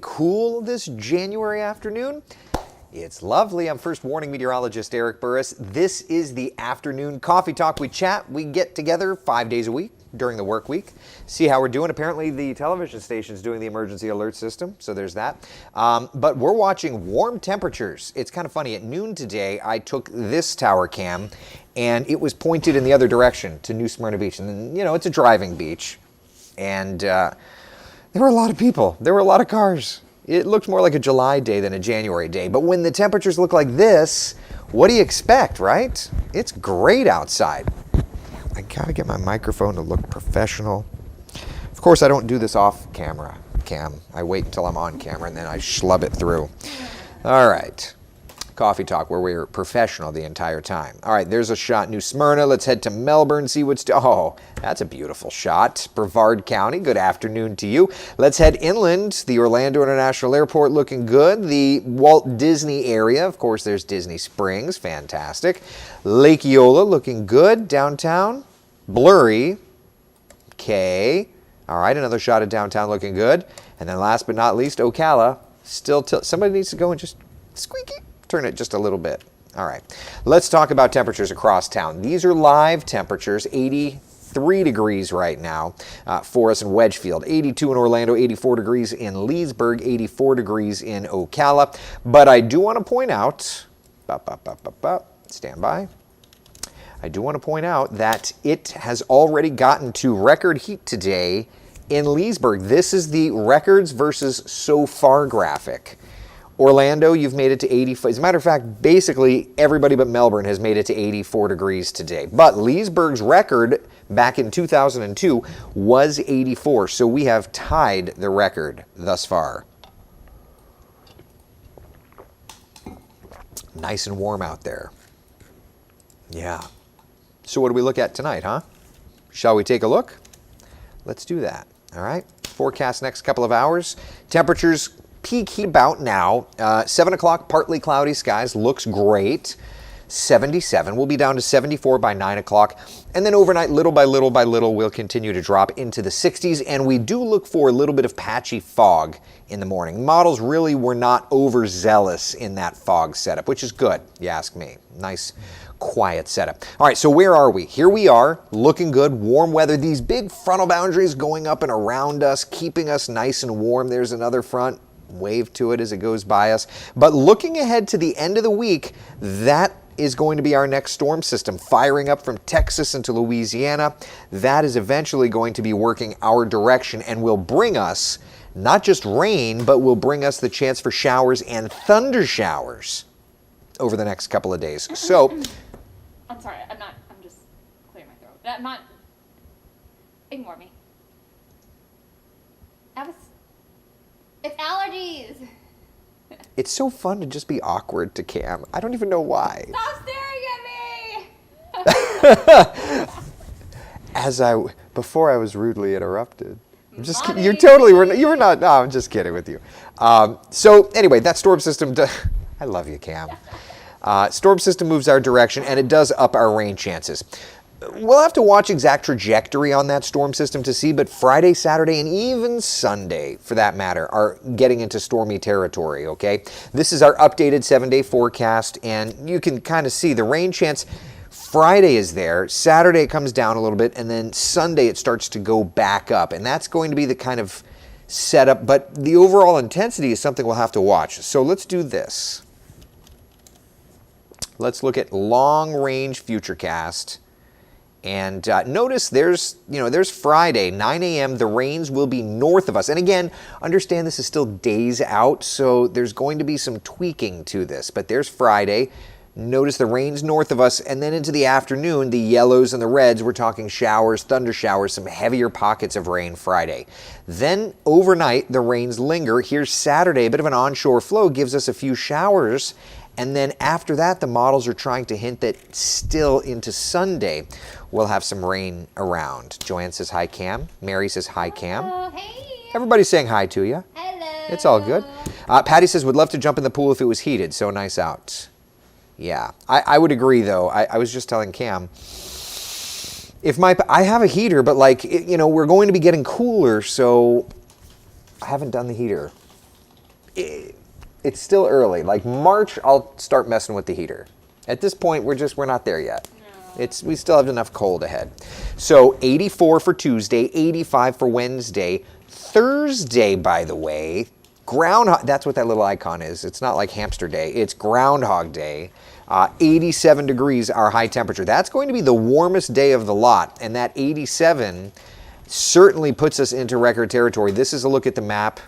Cool this January afternoon? It's lovely. I'm first warning meteorologist Eric Burris. This is the afternoon coffee talk. We chat, we get together 5 days a week during the work week, see how we're doing. Apparently the television station's doing the emergency alert system, so there's that. But we're watching warm temperatures. It's kind of funny. At noon today, I took this tower cam and it was pointed in the other direction to New Smyrna Beach. And, you know, it's a driving beach. And there were a lot of people. There were a lot of cars. It looked more like a July day than a January day. But when the temperatures look like this, what do you expect, right? It's great outside. I gotta get my microphone to look professional. Of course, I don't do this off camera, Cam. I wait until I'm on camera and then I schlub it through. All right. Coffee talk where we're professional the entire time. All right, there's a shot. New Smyrna. Let's head to Melbourne, see what's... Oh, that's a beautiful shot. Brevard County, good afternoon to you. Let's head inland. The Orlando International Airport looking good. The Walt Disney area. Of course, there's Disney Springs. Fantastic. Lake Eola looking good. Downtown. Blurry. Okay. All right, another shot of downtown looking good. And then last but not least, Ocala. Still, somebody needs to go and just squeaky. Turn it just a little bit. All right, let's talk about temperatures across town. These are live temperatures, 83 degrees right now for us in Wedgefield, 82 in Orlando, 84 degrees in Leesburg, 84 degrees in Ocala. But I do want to point out, stand by. I do want to point out that it has already gotten to record heat today in Leesburg. This is the records versus so far graphic. Orlando, you've made it to 84. As a matter of fact, basically everybody but Melbourne has made it to 84 degrees today. But Leesburg's record back in 2002 was 84, so we have tied the record thus far. Nice and warm out there. Yeah. So what do we look at tonight, huh? Shall we take a look? Let's do that, all right? Forecast next couple of hours. Temperatures peak heat about now. 7 o'clock, partly cloudy skies, looks great. 77, we'll be down to 74 by 9 o'clock. And then overnight, little by little by little, we'll continue to drop into the 60s. And we do look for a little bit of patchy fog in the morning. Models really were not overzealous in that fog setup, which is good, you ask me. Nice, quiet setup. All right, so where are we? Here we are, looking good, warm weather. These big frontal boundaries going up and around us, keeping us nice and warm. There's another front. Wave to it as it goes by us. But looking ahead to the end of the week, that is going to be our next storm system, firing up from Texas into Louisiana. That is eventually going to be working our direction and will bring us not just rain, but will bring us the chance for showers and thunder showers over the next couple of days. So, I'm sorry, I'm just clearing my throat. I'm not, ignore me. It's allergies. It's so fun to just be awkward to Cam. I don't even know why. Stop staring at me. Before I was rudely interrupted. I'm just kidding. You totally were. You were not. No, I'm just kidding with you. So anyway, that storm system. I love you, Cam. Storm system moves our direction, and it does up our rain chances. We'll have to watch exact trajectory on that storm system to see, but Friday, Saturday, and even Sunday, for that matter, are getting into stormy territory, okay? This is our updated 7-day forecast, and you can kind of see the rain chance. Friday is there, Saturday it comes down a little bit, and then Sunday it starts to go back up, and that's going to be the kind of setup, but the overall intensity is something we'll have to watch. So let's do this. Let's look at long-range futurecast. And notice there's Friday, 9 a.m., the rains will be north of us. And again, understand this is still days out, so there's going to be some tweaking to this. But there's Friday. Notice the rains north of us, and then into the afternoon, the yellows and the reds, we're talking showers, thunder showers, some heavier pockets of rain Friday. Then overnight, the rains linger. Here's Saturday, a bit of an onshore flow gives us a few showers. And then after that, the models are trying to hint that still into Sunday, we'll have some rain around. Joanne says hi, Cam. Mary says hi, Cam. Oh, hey. Everybody's saying hi to you. Hello. It's all good. Patty says, would love to jump in the pool if it was heated. So nice out. Yeah, I would agree, though. I was just telling Cam, I have a heater, but we're going to be getting cooler, so I haven't done the heater. it's still early. Like March, I'll start messing with the heater. At this point, we're not there yet. No. We still have enough cold ahead. So 84 for Tuesday, 85 for Wednesday. Thursday, by the way, Groundhog, that's what that little icon is. It's not like hamster day. It's Groundhog Day. 87 degrees, our high temperature. That's going to be the warmest day of the lot. And that 87 certainly puts us into record territory. This is a look at the map.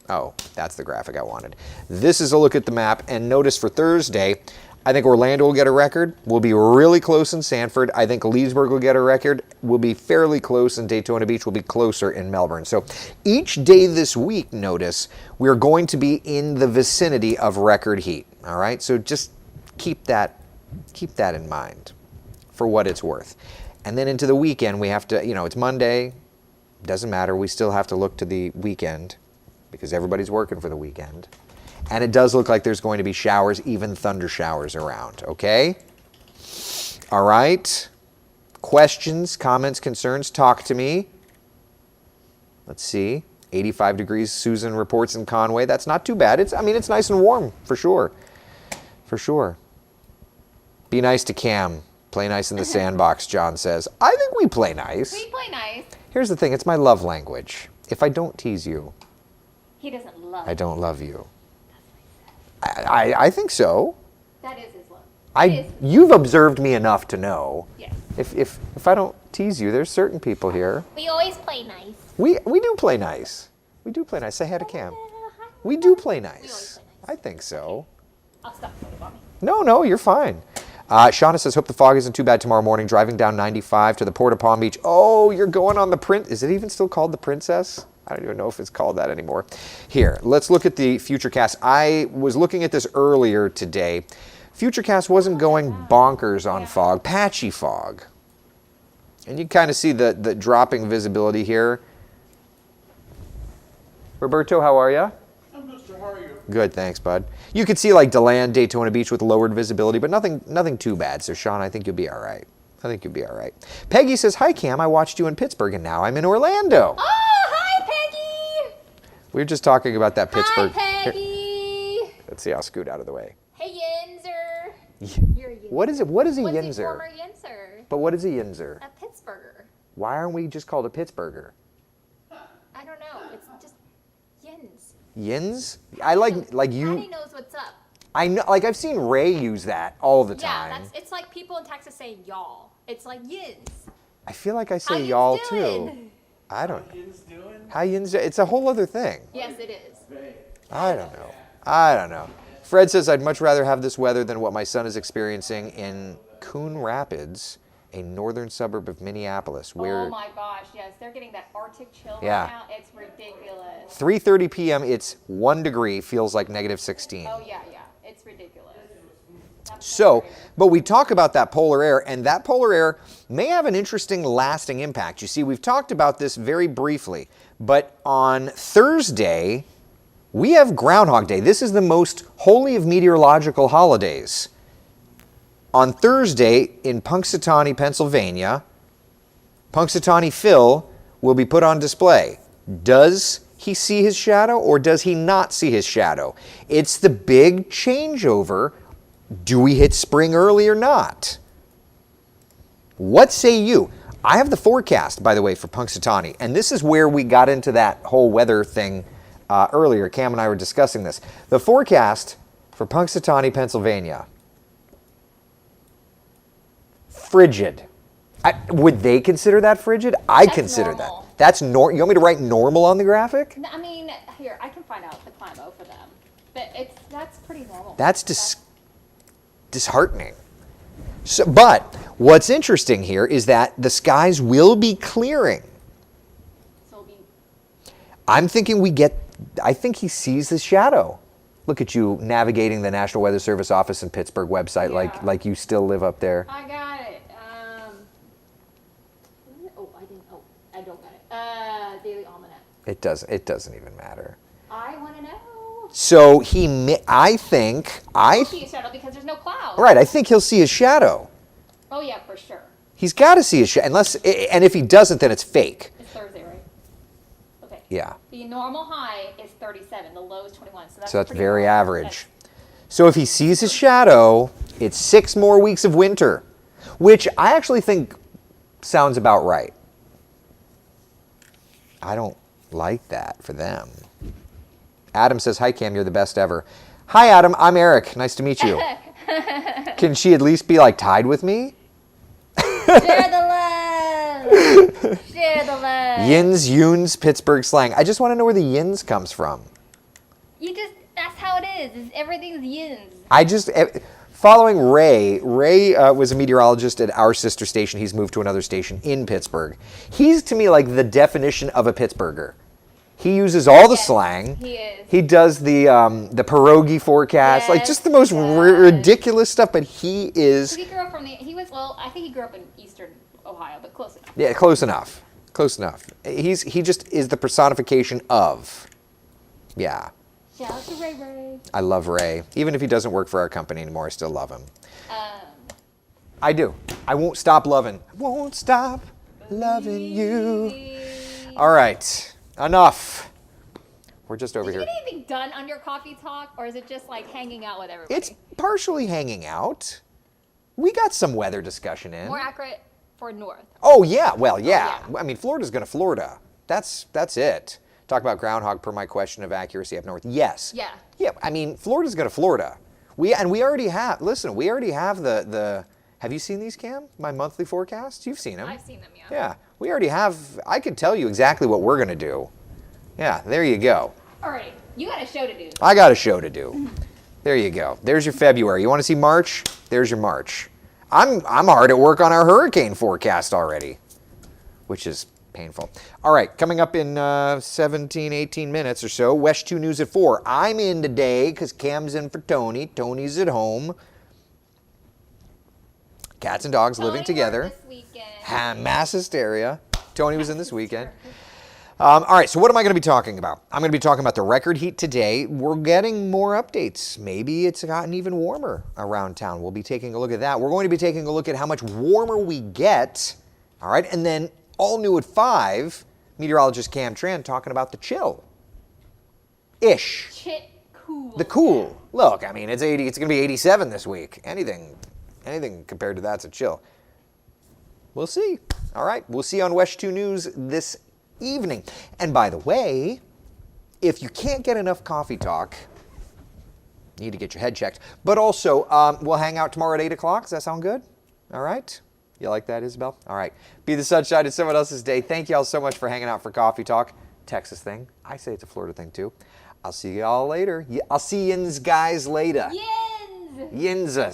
Oh, that's the graphic I wanted. This is a look at the map. And notice for Thursday, I think Orlando will get a record. We'll be really close in Sanford. I think Leesburg will get a record. We'll be fairly close in Daytona Beach. We'll be closer in Melbourne. So each day this week, notice, we're going to be in the vicinity of record heat. All right? So just keep that in mind for what it's worth. And then into the weekend, we have to, it's Monday. Doesn't matter. We still have to look to the weekend because everybody's working for the weekend. And it does look like there's going to be showers, even thunder showers around, okay? All right. Questions, comments, concerns, talk to me. Let's see. 85 degrees, Susan reports in Conway. That's not too bad. It's nice and warm, for sure. For sure. Be nice to Cam. Play nice in the sandbox, John says. I think we play nice. We play nice. Here's the thing. It's my love language. If I don't tease you, He doesn't love I don't love you. I think so. That is his love. You've observed me enough to know. Yes. If I don't tease you, there's certain people here. We always play nice. We do play nice. We do play nice. Say hi to Cam. Hi. We do play always nice. play nice. I think so. I'll stop photobombing. No, you're fine. Shauna says, hope the fog isn't too bad tomorrow morning. Driving down 95 to the Port of Palm Beach. Oh, you're going on the Is it even still called the Princess? I don't even know if it's called that anymore. Here, let's look at the Futurecast. I was looking at this earlier today. Futurecast wasn't going bonkers on fog, patchy fog. And you kind of see the dropping visibility here. Roberto, how are you? I'm Mr. How are you? Good, thanks, bud. You could see like DeLand, Daytona Beach with lowered visibility, but nothing too bad. So, Sean, I think you'll be all right. I think you'll be all right. Peggy says, hi, Cam. I watched you in Pittsburgh, and now I'm in Orlando. Oh, hi, Peggy. We were just talking about that Pittsburgh. Hi, Peggy. Let's see. I'll scoot out of the way. Hey, Yinzer. You're a Yinzer. What is it? What is a What's a Yinzer? former Yinzer? But what is a Yinzer? A Pittsburgher. Why aren't we just called a Pittsburgher? I don't know. It's just Yins. Yins? I like you. Patty knows what's up. I know. Like I've seen Ray use that all the time. Yeah, it's like people in Texas say y'all. It's like Yins. I feel like I How say yins y'all doing? too. I don't. Kids doing? How Yins? It's a whole other thing. Yes, it is. I don't know. Fred says, I'd much rather have this weather than what my son is experiencing in Coon Rapids, a northern suburb of Minneapolis, where Oh my gosh, yes, they're getting that Arctic chill Yeah. right now. It's ridiculous. 3:30 p.m. It's 1 degree, feels like -16. Oh yeah, it's ridiculous. That's So, crazy. but we talk about that polar air, and that polar air may have an interesting lasting impact. You see, we've talked about this very briefly, but on Thursday, we have Groundhog Day. This is the most holy of meteorological holidays. On Thursday in Punxsutawney, Pennsylvania, Punxsutawney Phil will be put on display. Does he see his shadow or does he not see his shadow? It's the big changeover. Do we hit spring early or not? What say you? I have the forecast, by the way, for Punxsutawney, and this is where we got into that whole weather thing earlier. Cam and I were discussing this. The forecast for Punxsutawney, Pennsylvania. Frigid. Would they consider that frigid? I That's consider normal. that. That's you want me to write normal on the graphic? I mean, here I can find out the Climo for them, but that's pretty normal. That's disheartening. So, but what's interesting here is that the skies will be clearing. So it'll be I'm thinking I think he sees his shadow. Look at you navigating the National Weather Service office in Pittsburgh website Yeah. like you still live up there. I got it. I don't got it. Daily Almanac. It doesn't even matter. I want to know. So I think See a shadow because there's no clouds. right, I think he'll see his shadow. Oh yeah, for sure. He's got to see his shadow and if he doesn't then it's fake. It's Thursday, right? Okay. Yeah. The normal high is 37. The low is 21. So that's So that's pretty very low. average. So if he sees his shadow, it's 6 more weeks of winter, which I actually think sounds about right. I don't like that for them. Adam says, hi, Cam, you're the best ever. Hi, Adam, I'm Eric. Nice to meet you. Can she at least be like tied with me? Share the love. Share the love. Yins, Yuns, Pittsburgh slang. I just want to know where the yins comes from. That's how it is. Everything's yins. Following Ray was a meteorologist at our sister station. He's moved to another station in Pittsburgh. He's, to me, like the definition of a Pittsburgher. He uses all the slang. He is. He does the pierogi forecast, like just the most ridiculous stuff, but he is... He grew up I think he grew up in eastern Ohio, but close enough. Yeah, close enough. Close enough. He just is the personification of. Yeah. Shout out to Ray Ray. I love Ray. Even if he doesn't work for our company anymore, I still love him. I do. I won't stop loving. Won't stop loving you. All right. Enough. We're just over Did you here. get anything done on your coffee talk, or is it just like hanging out with everybody? It's partially hanging out. We got some weather discussion in. More accurate for north. Oh, yeah. Well, yeah. yeah. I mean, Florida's going to Florida. That's it. Talk about groundhog per my question of accuracy up north. Yes. Yeah. Yeah, I mean, Florida's going to Florida. We already have, listen, we already have the have you seen these, Cam? My monthly forecasts? You've seen them. I've seen them, yeah. Yeah, we already have, I could tell you exactly what we're going to do. Yeah, there you go. Alrighty, you got a show to do. I got a show to do. There you go. There's your February. You want to see March? There's your March. I'm hard at work on our hurricane forecast already, which is painful. All right, coming up in 17, 18 minutes or so, Wesh 2 News at 4. I'm in today because Cam's in for Tony. Tony's at home. Cats and dogs living together. This weekend. Mass hysteria. Tony was in this weekend. All right, so what am I going to be talking about? I'm going to be talking about the record heat today. We're getting more updates. Maybe it's gotten even warmer around town. We'll be taking a look at that. We're going to be taking a look at how much warmer we get. All right, and then all new at 5, meteorologist Cam Tran talking about the chill. Ish. Cool. The cool. Look, I mean, it's 80. It's going to be 87 this week. Anything compared to that's a chill. We'll see. All right, we'll see on Wesh 2 News this evening. And by the way, if you can't get enough coffee talk, you need to get your head checked. But also, we'll hang out tomorrow at 8 o'clock. Does that sound good? All right. You like that, Isabel? All right. Be the sunshine in someone else's day. Thank you all so much for hanging out for Coffee Talk. Texas thing. I say it's a Florida thing, too. I'll see you all later. I'll see yins guys later. Yins! Yinza.